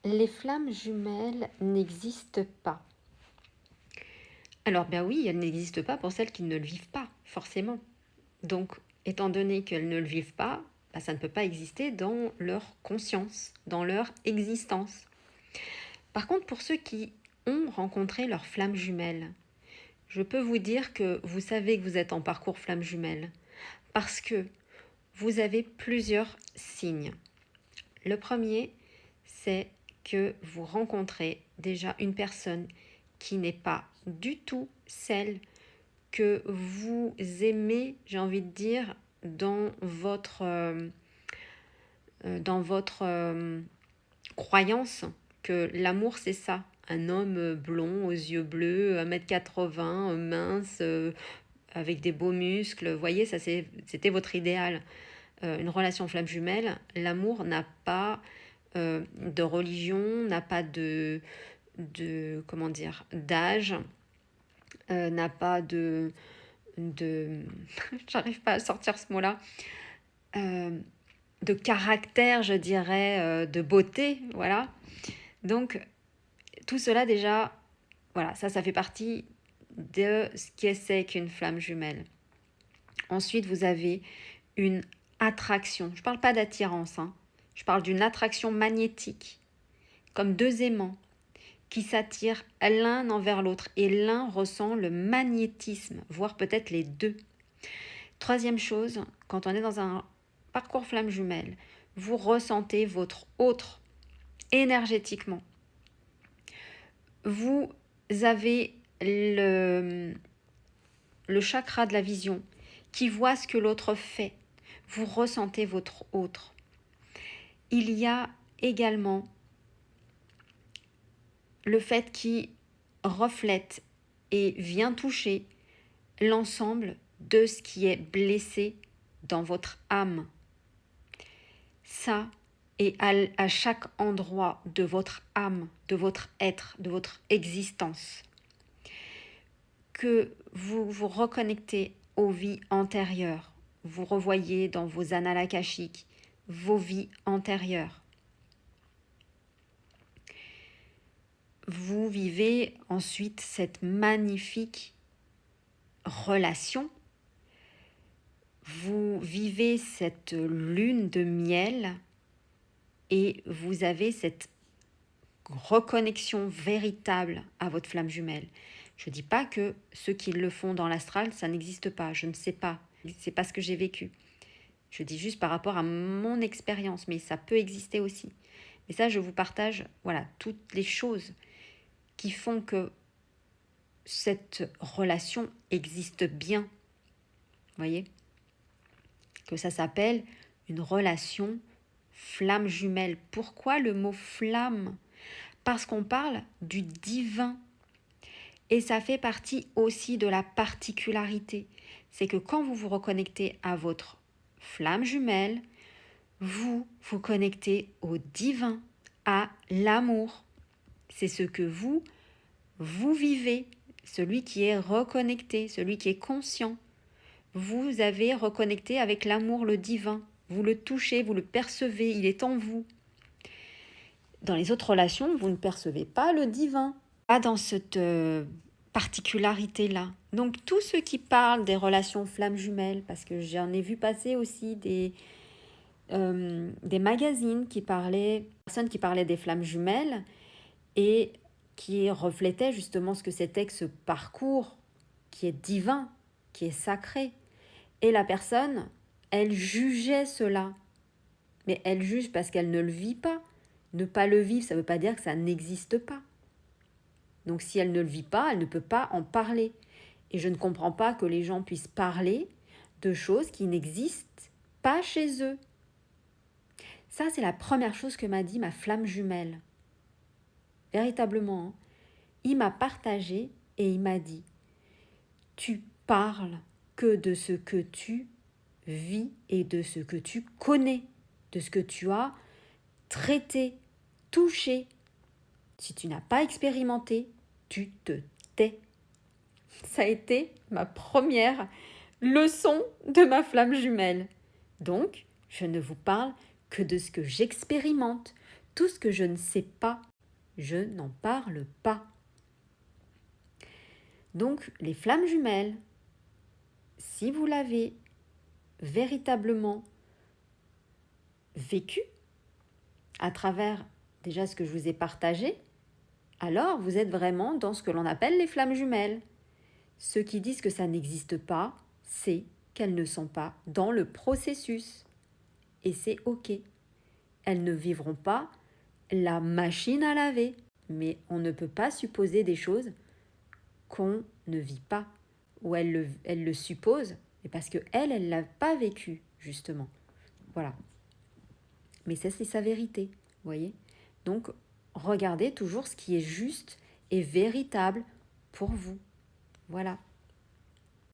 Les flammes jumelles n'existent pas. Alors bien oui, elles n'existent pas pour celles qui ne le vivent pas, forcément. Donc, étant donné qu'elles ne le vivent pas, ça ne peut pas exister dans leur conscience, dans leur existence. Par contre, pour ceux qui ont rencontré leur flamme jumelle, je peux vous dire que vous savez que vous êtes en parcours flamme jumelle parce que vous avez plusieurs signes. Le premier, c'est que vous rencontrez déjà une personne qui n'est pas du tout celle que vous aimez, j'ai envie de dire, dans votre croyance que l'amour c'est ça. Un homme blond, aux yeux bleus, 1,80 m, mince, avec des beaux muscles. Vous voyez, ça c'était votre idéal. Une relation flamme jumelle, l'amour n'a pas de religion, n'a pas comment dire, d'âge, n'a pas de j'arrive pas à sortir ce mot-là, de caractère, je dirais, de beauté, voilà. Donc, tout cela déjà, voilà, ça fait partie de ce que c'est qu'une flamme jumelle. Ensuite, vous avez une attraction. Je ne parle pas d'attirance, hein. Je parle d'une attraction magnétique, comme deux aimants qui s'attirent l'un envers l'autre et l'un ressent le magnétisme, voire peut-être les deux. Troisième chose, quand on est dans un parcours flamme jumelle, vous ressentez votre autre énergétiquement. Vous avez le chakra de la vision qui voit ce que l'autre fait. Vous ressentez votre autre. Il y a également le fait qui reflète et vient toucher l'ensemble de ce qui est blessé dans votre âme. Ça est à chaque endroit de votre âme, de votre être, de votre existence. Que vous vous reconnectez aux vies antérieures. Vous revoyez dans vos annales akashiques vos vies antérieures. Vous vivez ensuite cette magnifique relation. Vous vivez cette lune de miel et vous avez cette reconnexion véritable à votre flamme jumelle. Je ne dis pas que ceux qui le font dans l'astral, ça n'existe pas. Je ne sais pas. C'est pas ce que j'ai vécu. Je dis juste par rapport à mon expérience, mais ça peut exister aussi. Mais ça, je vous partage, voilà, toutes les choses qui font que cette relation existe bien. Vous voyez ? Que ça s'appelle une relation flamme jumelle. Pourquoi le mot flamme ? Parce qu'on parle du divin. Et ça fait partie aussi de la particularité. C'est que quand vous vous reconnectez à votre flamme jumelle, vous vous connectez au divin, à l'amour. C'est ce que vous vivez, celui qui est reconnecté, celui qui est conscient. Vous avez reconnecté avec l'amour, le divin. Vous le touchez, vous le percevez, il est en vous. Dans les autres relations, vous ne percevez pas le divin. Pas dans cette particularité-là. Donc, tous ceux qui parlent des relations flammes jumelles, parce que j'en ai vu passer aussi des magazines qui parlaient, personnes qui parlaient des flammes jumelles et qui reflétaient justement ce que c'était que ce parcours qui est divin, qui est sacré. Et la personne, elle jugeait cela. Mais elle juge parce qu'elle ne le vit pas. Ne pas le vivre, ça ne veut pas dire que ça n'existe pas. Donc si elle ne le vit pas, elle ne peut pas en parler. Et je ne comprends pas que les gens puissent parler de choses qui n'existent pas chez eux. Ça, c'est la première chose que m'a dit ma flamme jumelle. Véritablement, hein. Il m'a partagé et il m'a dit « Tu parles que de ce que tu vis et de ce que tu connais, de ce que tu as traité, touché. Si tu n'as pas expérimenté, tu te tais. » Ça a été ma première leçon de ma flamme jumelle. Donc, je ne vous parle que de ce que j'expérimente. Tout ce que je ne sais pas, je n'en parle pas. Donc, les flammes jumelles, si vous l'avez véritablement vécu à travers déjà ce que je vous ai partagé, alors vous êtes vraiment dans ce que l'on appelle les flammes jumelles. Ceux qui disent que ça n'existe pas, c'est qu'elles ne sont pas dans le processus. Et c'est OK. Elles ne vivront pas la machine à laver. Mais on ne peut pas supposer des choses qu'on ne vit pas. Ou elle le suppose, mais parce qu'elle ne l'a pas vécu, justement. Voilà. Mais ça, c'est sa vérité, vous voyez. Donc, regardez toujours ce qui est juste et véritable pour vous. Voilà.